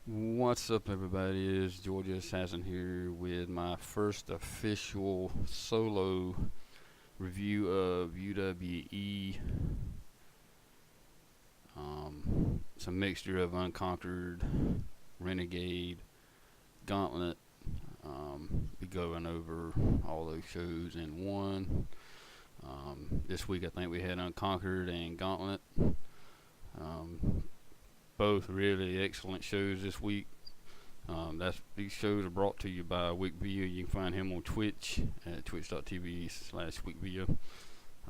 What's up, everybody? It's Georgia Assassin here with my first official solo review of UWE. It's a mixture of Unconquered, Renegade, Gauntlet. Be going over all those shows in one. This week, I think we had Unconquered and Gauntlet. Um, Both really excellent shows this week. These shows are brought to you by Wick Video. You can find him on Twitch at twitch.tv/WickVideo.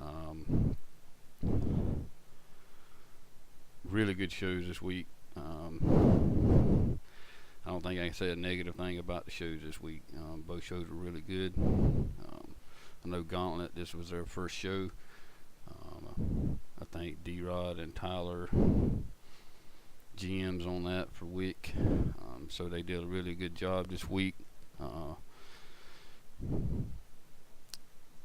Um, really good shows this week. I don't think I can say a negative thing about the shows this week. Both shows were really good. I know Gauntlet, this was their first show. I think D-Rod and Tyler GMs on that for Wick. So they did a really good job this week.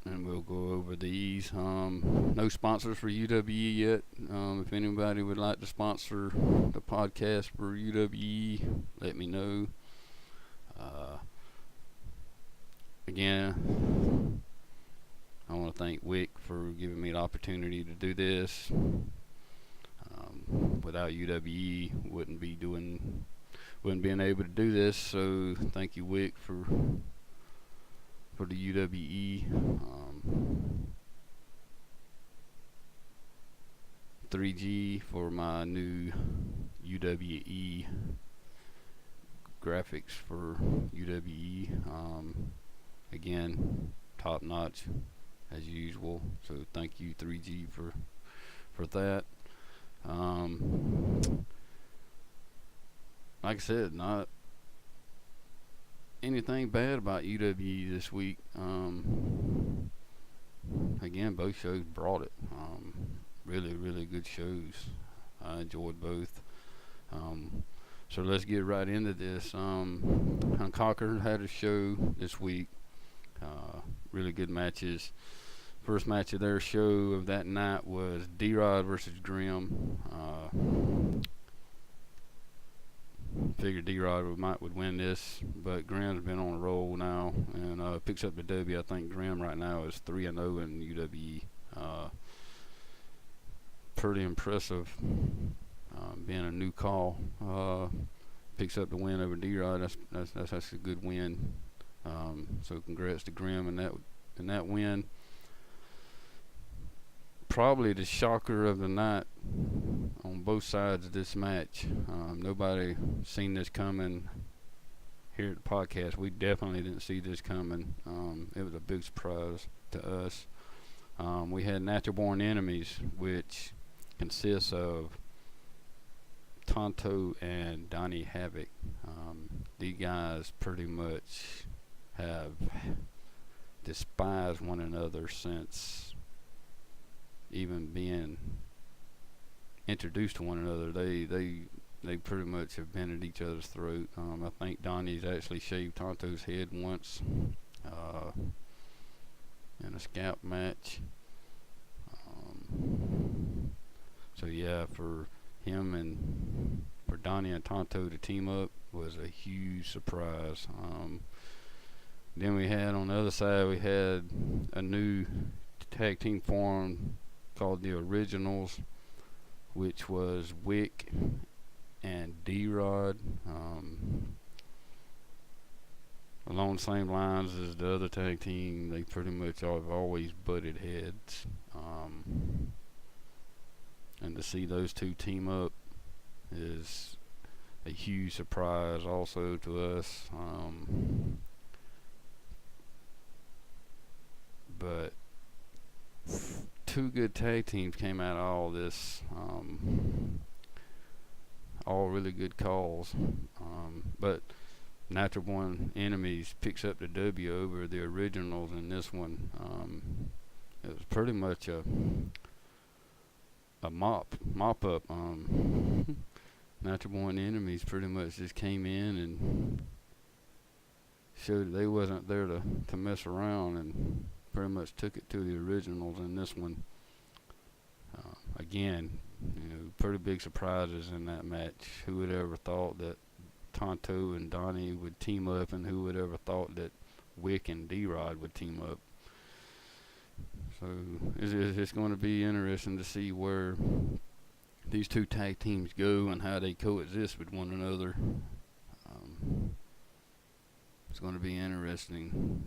And we'll go over these. No sponsors for UWE yet. If anybody would like to sponsor the podcast for UWE, let me know. Again, I want to thank Wick for giving me the opportunity to do this. Without UWE, wouldn't being able to do this. So thank you, Wick, for the UWE. 3G for my new UWE graphics for UWE. Again, top notch as usual. So thank you, 3G, for that. Like I said, not anything bad about UWE this week. Again, both shows brought it. Really, really good shows. I enjoyed both. So let's get right into this. Unconquered had a show this week. Really good matches. First match of their show of that night was D-Rod versus Grim. Figured D-Rod would win this, but Grim's been on a roll now and picks up the W. I think Grim right now is 3-0 in UWE. Pretty impressive, being a new call. Picks up the win over D-Rod. That's a good win. So congrats to Grim in that win. Probably the shocker of the night on both sides of this match. Nobody seen this coming here at the podcast. We definitely didn't see this coming. It was a big surprise to us. We had Natural Born Enemies, which consists of Tonto and Donnie Havoc. These guys pretty much have despised one another since even being introduced to one another. They pretty much have been at each other's throat. I think Donnie's actually shaved Tonto's head once in a scalp match. So yeah, for him and for Donnie and Tonto to team up was a huge surprise. Then we had on the other side, we had a new tag team formed called the Originals, which was Wick and D-Rod. Along the same lines as the other tag team, they pretty much have always butted heads. And to see those two team up is a huge surprise also to us. But two good tag teams came out of all this. All really good calls. But Natural Born Enemies picks up the W over the Originals in this one. It was pretty much a mop up. Natural Born Enemies pretty much just came in and showed they wasn't there to mess around, and pretty much took it to the Originals in this one. Again, pretty big surprises in that match. Who would ever thought that Tonto and Donnie would team up, and who would ever thought that Wick and D-Rod would team up. So it's going to be interesting to see where these two tag teams go and how they coexist with one another. It's going to be interesting.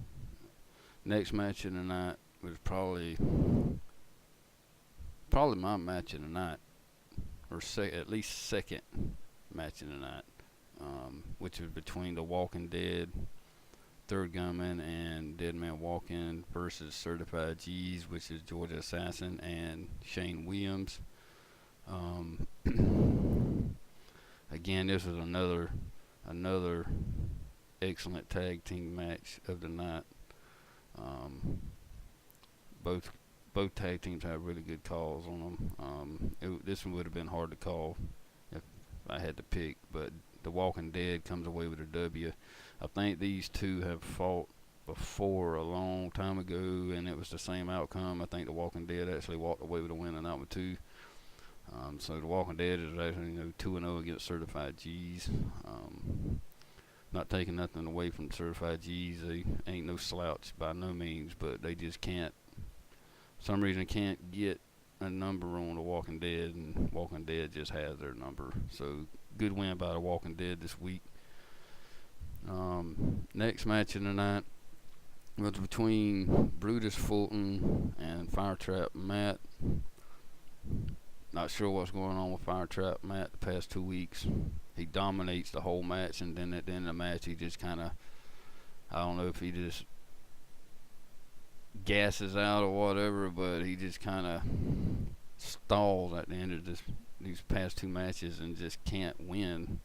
Next match of the night was probably my match of the night, or at least second match of the night, which was between the Walking Dead, Third Gunman, and Dead Man Walking versus Certified G's, which is Georgia Assassin and Shane Williams. Again, this was another excellent tag team match of the night. Both tag teams have really good calls on them. This one would have been hard to call if I had to pick, but the Walking Dead comes away with a W. I think these two have fought before a long time ago, and it was the same outcome. I think the Walking Dead actually walked away with a win on that one too. So the Walking Dead is actually 2-0 against Certified G's. Not taking nothing away from Certified G's. They ain't no slouch by no means, but they just can't. For some reason can't get a number on the Walking Dead, and Walking Dead just has their number. So good win by the Walking Dead this week. Next match of the night was between Brutus Fulton and Firetrap Matt. Not sure what's going on with Firetrap Matt the past 2 weeks. He dominates the whole match, and then at the end of the match he just kind of, I don't know if he just gasses out or whatever, but he just kind of stalls at the end of these past two matches and just can't win.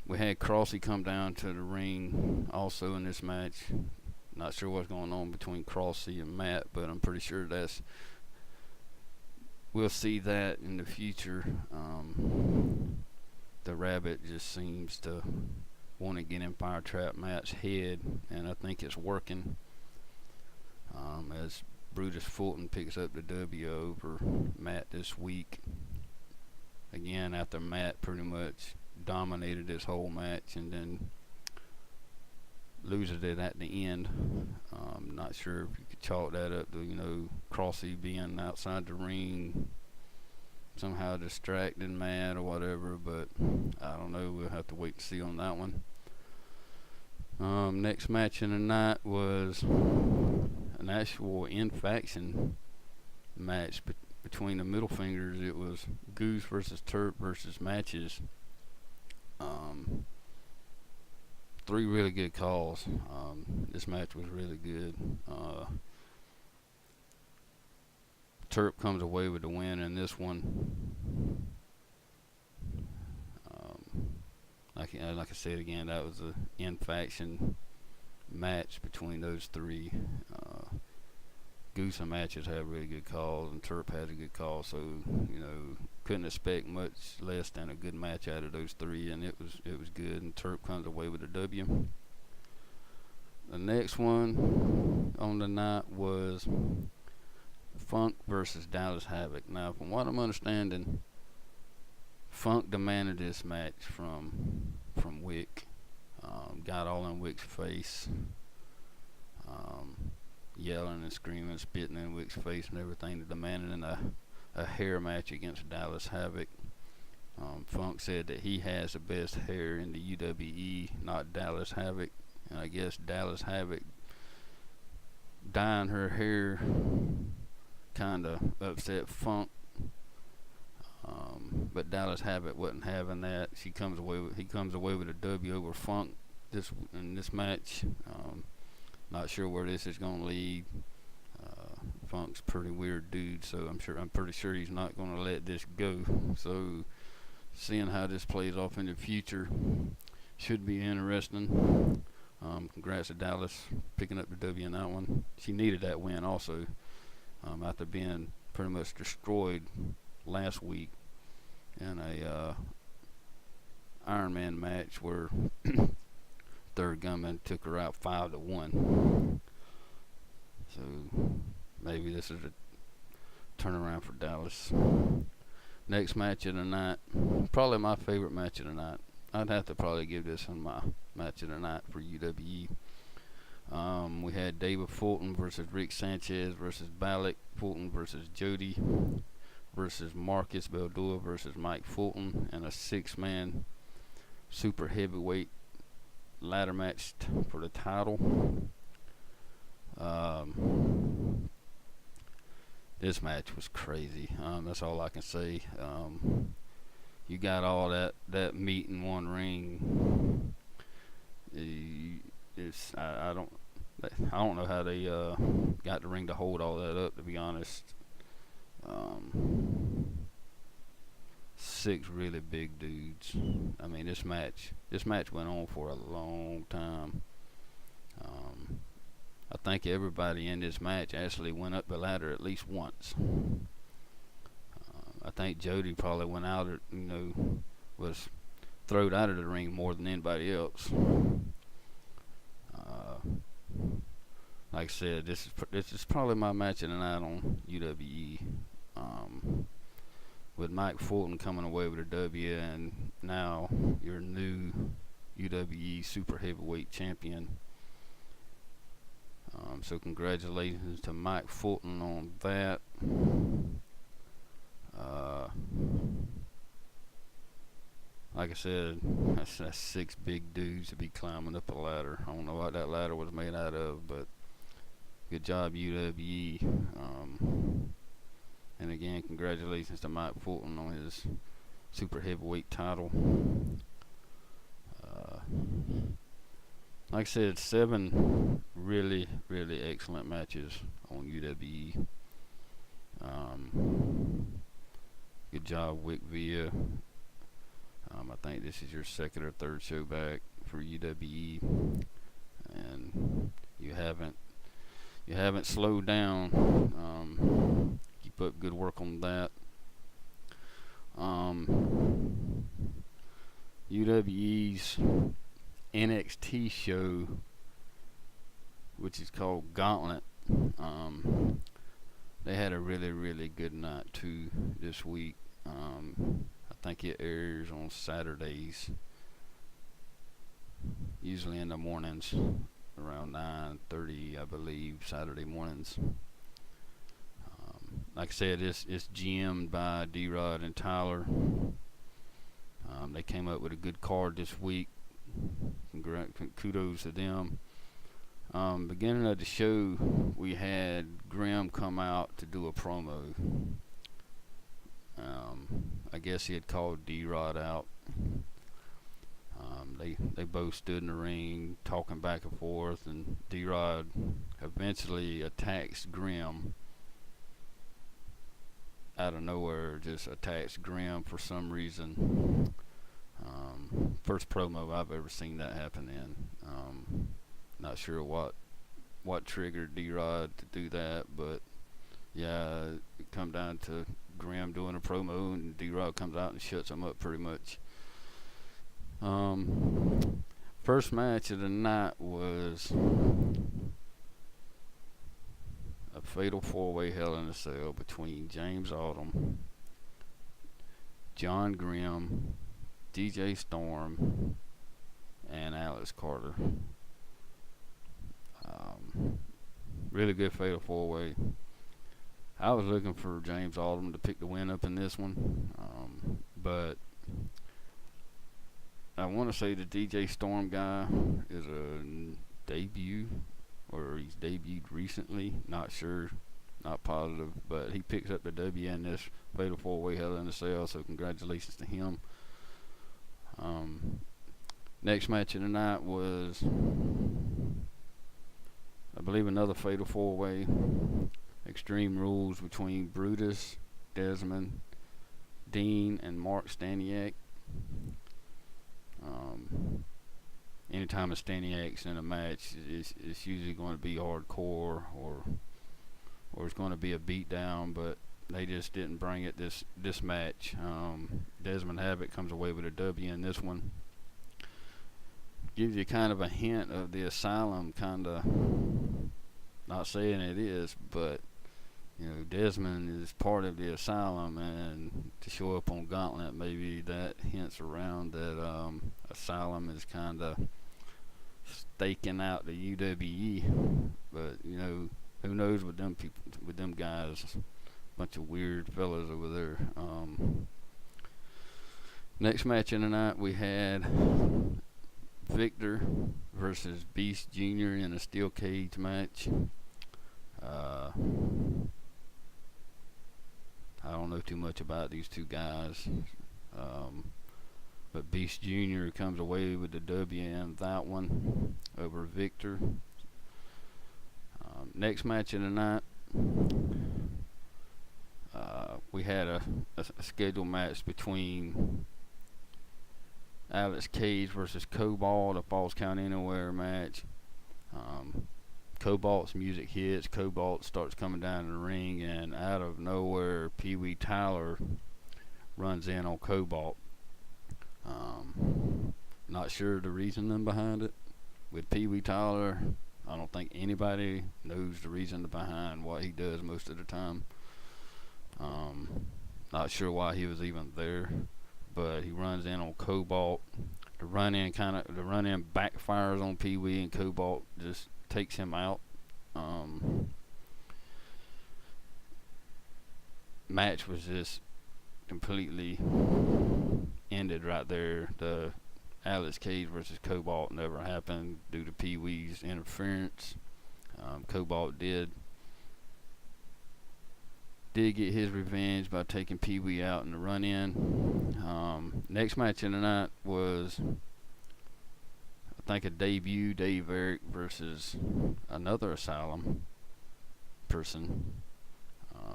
We had Crossy come down to the ring also in this match. Not sure what's going on between Crossy and Matt, but I'm pretty sure we'll see that in the future. The Rabbit just seems to want to get in Firetrap Matt's head, and I think it's working. As Brutus Fulton picks up the W over Matt this week. Again, after Matt pretty much dominated this whole match and then loses it at the end. Not sure if you could chalk that up to, Crossy being outside the ring, somehow distracting Matt or whatever, but I don't know. We'll have to wait and see on that one. Next match in the night was an actual in-faction match between the Middle Fingers. It was Goose versus Turp versus Matches. 3 really good calls. This match was really good. Turp comes away with the win in this one. Like I said again, that was an in-faction match between those 3. Goose and Matches have really good calls, and Turp has a good call, so couldn't expect much less than a good match out of those 3, and it was good, and Turp comes away with a W. The next one on the night was Funk versus Dallas Havoc. Now, from what I'm understanding, Funk demanded this match from Wick. Got all in Wick's face, yelling and screaming, spitting in Wick's face and everything, demanding a hair match against Dallas Havoc. Funk said that he has the best hair in the UWE, not Dallas Havoc. And I guess Dallas Havoc dyeing her hair kind of upset Funk. But Dallas Havoc wasn't having that. He comes away with a W over Funk in this match. Not sure where this is going to lead. Funk's a pretty weird dude, so I'm pretty sure he's not going to let this go. So seeing how this plays off in the future should be interesting. Congrats to Dallas picking up the W in that one. She needed that win also, after being pretty much destroyed last week in a Iron Man match where Third Gunman took her out 5-1. So maybe this is a turnaround for Dallas. Next match of the night, probably my favorite match of the night. I'd have to probably give this one my match of the night for UWE. We had David Fulton versus Rick Sanchez versus Balak, Fulton versus Jody versus Marcus Beldua versus Mike Fulton, and a 6-man super heavyweight ladder match for the title. This match was crazy. That's all I can say. You got all that meat in one ring. I don't know how they got the ring to hold all that up, to be honest. 6 really big dudes. I mean, this match went on for a long time. I think everybody in this match actually went up the ladder at least once. I think Jody probably went out, was thrown out of the ring more than anybody else. Like I said, this is probably my match of the night on UWE. With Mike Fulton coming away with a W, and now your new UWE Super Heavyweight Champion. So congratulations to Mike Fulton on that. Like I said, that's 6 big dudes to be climbing up a ladder. I don't know what that ladder was made out of, but good job, UWE. And again, congratulations to Mike Fulton on his super heavyweight title. Like I said, 7 really, really excellent matches on UWE. Good job, Wick Villa. I think this is your 2nd or 3rd show back for UWE, and you haven't slowed down. Keep up good work on that. UWE's NXT show, which is called Gauntlet, they had a really, really good night too this week. I think it airs on Saturdays, usually in the mornings, around 9:30, I believe, Saturday mornings. Like I said, it's GM'd by D-Rod and Tyler. They came up with a good card this week. Kudos to them. Beginning of the show, we had Graham come out to do a promo. I guess he had called D-Rod out. They both stood in the ring talking back and forth, and D-Rod eventually attacks Graham out of nowhere. Just attacks Graham for some reason. First promo I've ever seen that happen in. Not sure what triggered D-Rod to do that, but yeah, it come down to Graham doing a promo, and D-Rod comes out and shuts him up pretty much. First match of the night was a fatal 4-way Hell in a Cell between James Autumn, John Grimm, DJ Storm, and Alex Carter. Really good fatal 4-way. I was looking for James Autumn to pick the win up in this one, but I want to say the DJ Storm guy is a debut, or he's debuted recently. Not sure, not positive, but he picks up the W in this fatal 4-way Hell in a Cell, so congratulations to him. Next match of the night was, I believe, another fatal 4-way. Extreme Rules between Brutus, Desmond, Dean, and Mark Staniak. Anytime a Staniak's in a match, it's usually going to be hardcore, or it's going to be a beatdown, but they just didn't bring it this match. Desmond Havoc comes away with a W in this one. Gives you kind of a hint of the Asylum, kind of, not saying it is, but Desmond is part of the Asylum, and to show up on Gauntlet, maybe that hints around that Asylum is kind of staking out the UWE. But who knows with them people, with them guys, bunch of weird fellas over there. Next match of the night, we had Victor versus Beast Jr. in a steel cage match. I don't know too much about these two guys, but Beast Jr. comes away with the W in that one over Victor. Next match of the night, we had a scheduled match between Alex Cage versus Cobalt, a Falls Count Anywhere match. Cobalt's music hits. Cobalt starts coming down in the ring, and out of nowhere, Pee Wee Tyler runs in on Cobalt. Not sure the reasoning behind it. With Pee Wee Tyler, I don't think anybody knows the reason behind what he does most of the time. Not sure why he was even there, but he runs in on Cobalt. The run in backfires on Pee Wee, and Cobalt just takes him out. Match was just completely ended right there. The Alex Cage versus Cobalt never happened due to Pee Wee's interference. Cobalt did get his revenge by taking Pee Wee out in the run-in. Next match of the night was, I think, a debut, Dave Eric versus another Asylum person.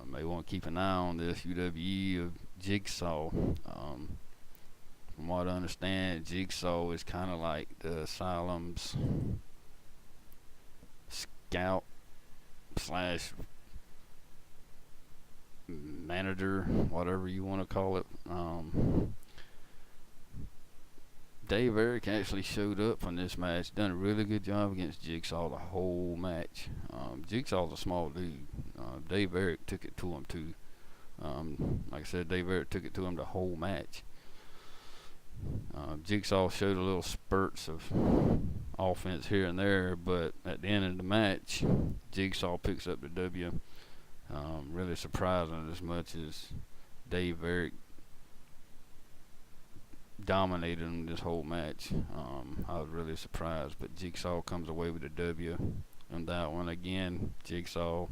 May want to keep an eye on this UWE of Jigsaw. From what I understand, Jigsaw is kind of like the Asylum's scout slash manager, whatever you want to call it. Dave Eric actually showed up on this match, done a really good job against Jigsaw the whole match. Jigsaw's a small dude. Dave Eric took it to him too. Like I said, Dave Eric took it to him the whole match. Jigsaw showed a little spurts of offense here and there, but at the end of the match, Jigsaw picks up the W. Really surprising as much as Dave Eric dominated him this whole match. I was really surprised, but Jigsaw comes away with the W on that one. Again, Jigsaw,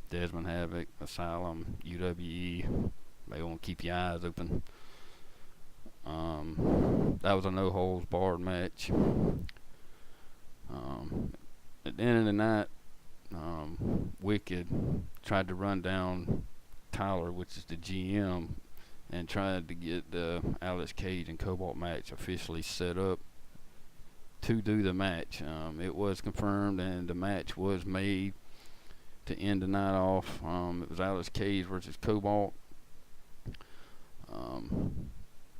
Desmond Havoc, Asylum, UWE. May want to keep your eyes open. That was a no holds barred match. At the end of the night, Wicked tried to run down Tyler, which is the GM, and tried to get the Alex Cage and Cobalt match officially set up to do the match. It was confirmed, and the match was made to end the night off. It was Alex Cage versus Cobalt.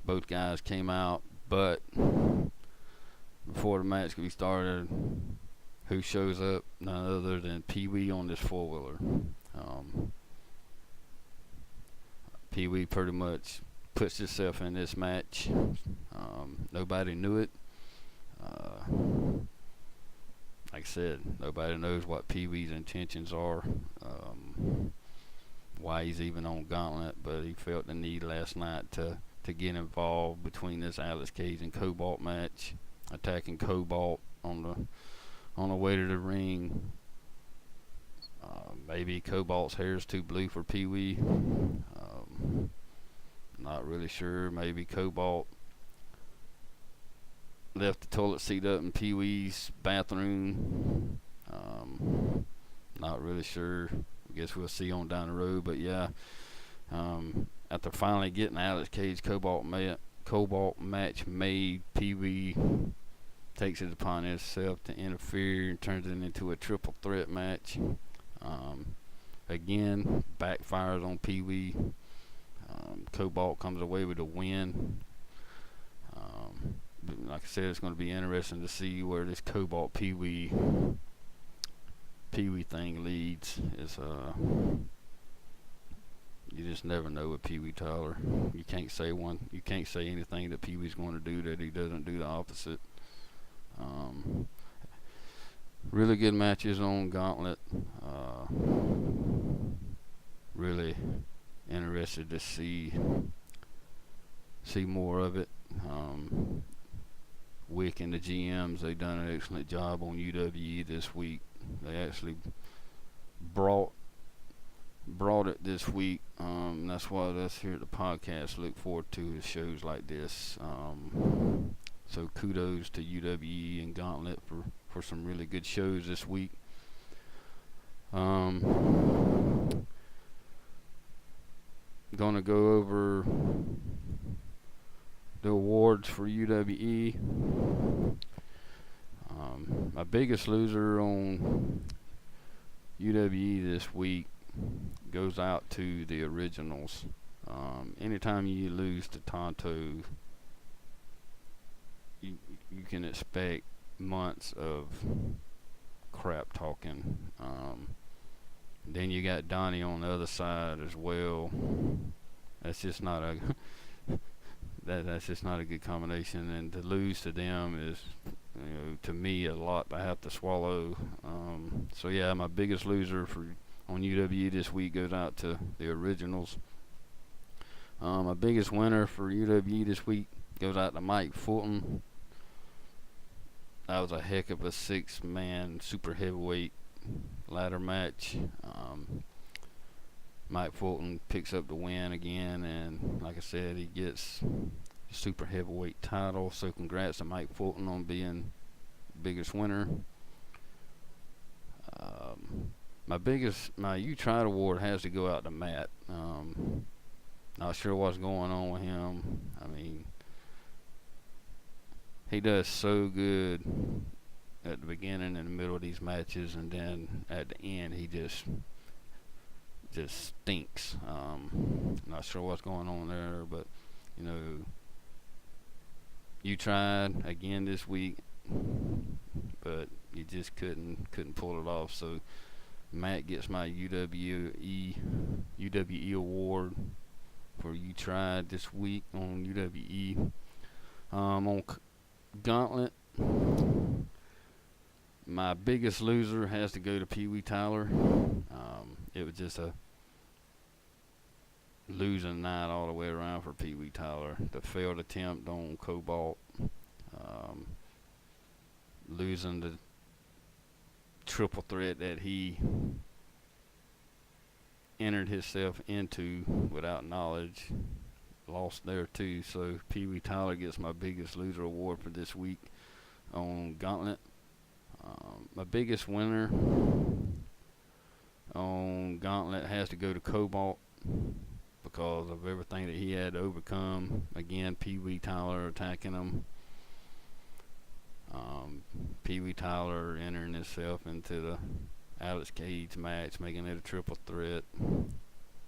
Both guys came out, but before the match could be started, who shows up? None other than Pee Wee on this four-wheeler. Pee Wee pretty much puts himself in this match. Nobody knew it. Like I said, nobody knows what Pee Wee's intentions are, why he's even on Gauntlet, but he felt the need last night to get involved between this Alex Cage and Cobalt match, attacking Cobalt on the way to the ring. Maybe Cobalt's hair is too blue for Pee Wee. Not really sure. Maybe Cobalt left the toilet seat up in Pee Wee's bathroom. Not really sure. I guess we'll see on down the road. But yeah, after finally getting Alex Cage Cobalt match made, Pee Wee takes it upon himself to interfere and turns it into a triple threat match. Again, backfires on Pee Wee. Cobalt comes away with a win. Like I said, it's going to be interesting to see where this Cobalt Pee Wee thing leads. It's You just never know with Pee Wee Tyler. You can't say anything that Pee Wee's going to do that he doesn't do the opposite. Um, really good matches on Gauntlet. Really interested to see more of it. Wick and the GMs, they done an excellent job on UWE this week. They actually brought it this week. That's why us here at the podcast look forward to shows like this. So kudos to UWE and Gauntlet for some really good shows this week. Gonna go over the awards for UWE. My biggest loser on UWE this week goes out to the originals. Anytime you lose to Tonto, you can expect months of crap talking. Then you got Donnie on the other side as well. That's just not a that's just not a good combination, and to lose to them is, to me, a lot I have to swallow. So yeah, my biggest loser on UWE this week goes out to the originals. My biggest winner for UWE this week goes out to Mike Fulton. That was a heck of a 6-man super heavyweight ladder match. Mike Fulton picks up the win again, and like I said, he gets the super heavyweight title. So congrats to Mike Fulton on being the biggest winner. My You Tried award has to go out to Matt. Not sure what's going on with him. I mean, he does so good at the beginning and the middle of these matches, and then at the end he just stinks. Not sure what's going on there, but you tried again this week, but you just couldn't pull it off. So Matt gets my UWE award for You Tried this week on UWE. On Gauntlet, my biggest loser has to go to Pee Wee Tyler. It was just a losing night all the way around for Pee Wee Tyler. The failed attempt on Cobalt, losing the triple threat that he entered himself into without knowledge, lost there too. So Pee Wee Tyler gets my biggest loser award for this week on Gauntlet. My biggest winner on Gauntlet has to go to Cobalt because of everything that he had to overcome. Again, Pee Wee Tyler attacking him. Pee Wee Tyler entering himself into the Alex Cage match, making it a triple threat.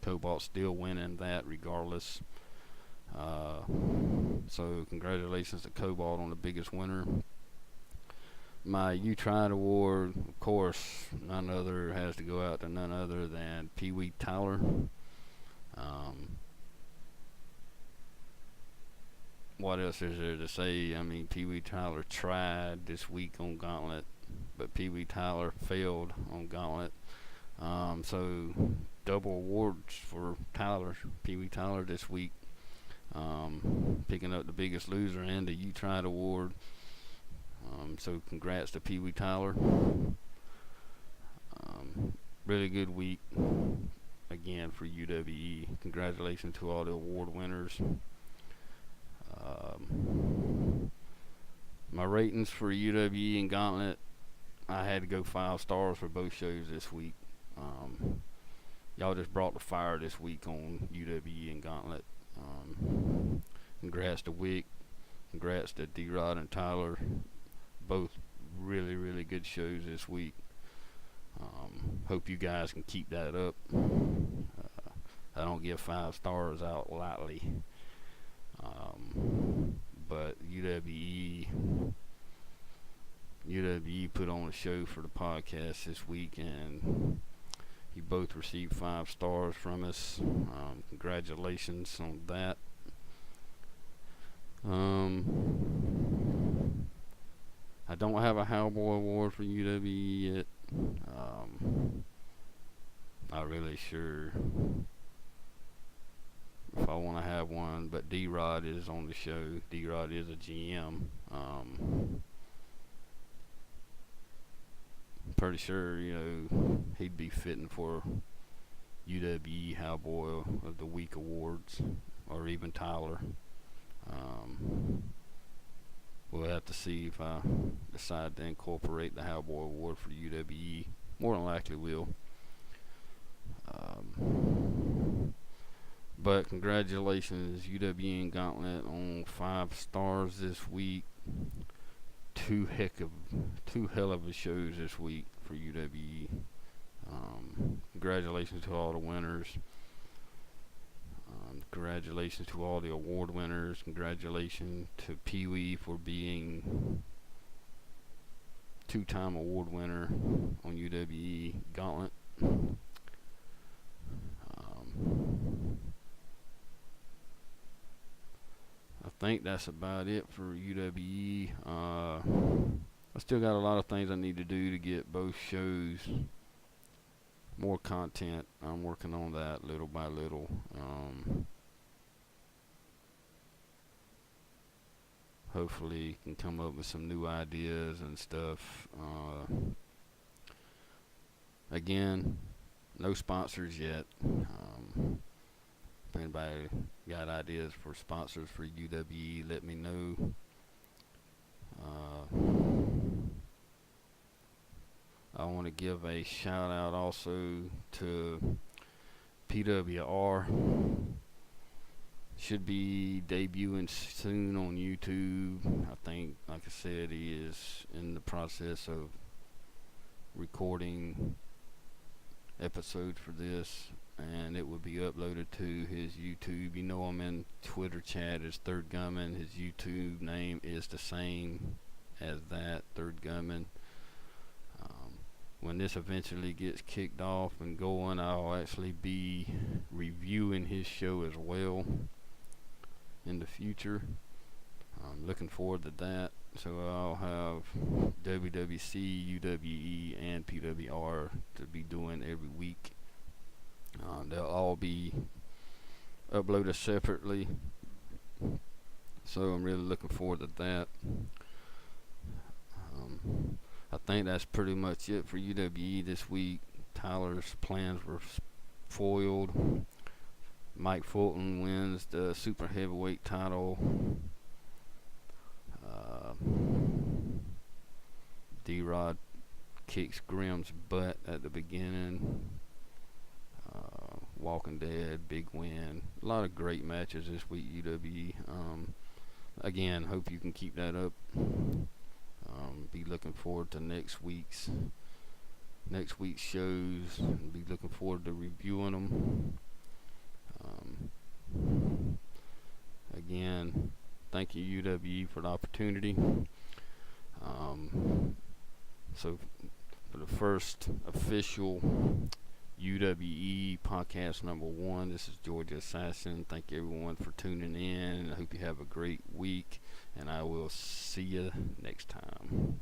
Cobalt still winning that regardless. So congratulations to Cobalt on the biggest winner. My You Tried award, of course, has to go out to none other than Pee Wee Tyler. What else is there to say? I mean, Pee Wee Tyler tried this week on Gauntlet, but Pee Wee Tyler failed on Gauntlet. So double awards for Pee Wee Tyler this week. Picking up the biggest loser and the You Tried award. So congrats to Pee Wee Tyler. Really good week again for UWE. Congratulations to all the award winners. My ratings for UWE and Gauntlet, I had to go 5 stars for both shows this week. Y'all just brought the fire this week on UWE and Gauntlet. Congrats to Wick. Congrats to D-Rod and Tyler. Both really, really good shows this week. Hope you guys can keep that up. I don't give 5 stars out lightly. But UWE put on a show for the podcast this week, and You both received 5 stars from us. Congratulations on that. I don't have a Cowboy Award for UWE yet. Not really sure if I want to have one, but D-Rod is on the show. D-Rod is a GM. Pretty sure, he'd be fitting for UWE Cowboy of the Week awards, or even Tyler. We'll have to see if I decide to incorporate the Cowboy Award for UWE. More than likely will. But congratulations, UWE and Gauntlet, on 5 stars this week. Two hell of a shows this week for UWE. Congratulations to all the winners. Congratulations to all the award winners. Congratulations to Pee Wee for being 2-time award winner on UWE Gauntlet. I think that's about it for UWE. I still got a lot of things I need to do to get both shows more content. I'm working on that little by little. Hopefully can come up with some new ideas and stuff. Again, no sponsors yet. If anybody got ideas for sponsors for UWE, let me know. I want to give a shout out also to PWR. Should be debuting soon on YouTube. I think, like I said, he is in the process of recording episodes for this, and it will be uploaded to his YouTube. You know him in Twitter chat as Third Gunman. His YouTube name is the same as that, Third Gunman. When this eventually gets kicked off and going, I'll actually be reviewing his show as well in the future. I'm looking forward to that. So I'll have WWC, UWE, and PWR to be doing every week. They'll all be uploaded separately, so I'm really looking forward to that. I think that's pretty much it for UWE this week. Tyler's plans were foiled. Mike Fulton wins the super heavyweight title. D-Rod kicks Grimm's butt at the beginning. Walking Dead, big win. A lot of great matches this week, UWE. Again, hope you can keep that up. Be looking forward to next week's shows. Be looking forward to reviewing them. Again, thank you, UWE, for the opportunity. So for the first official UWE podcast number 1, this is George Assassin. Thank everyone for tuning in. I hope you have a great week, and I will see you next time.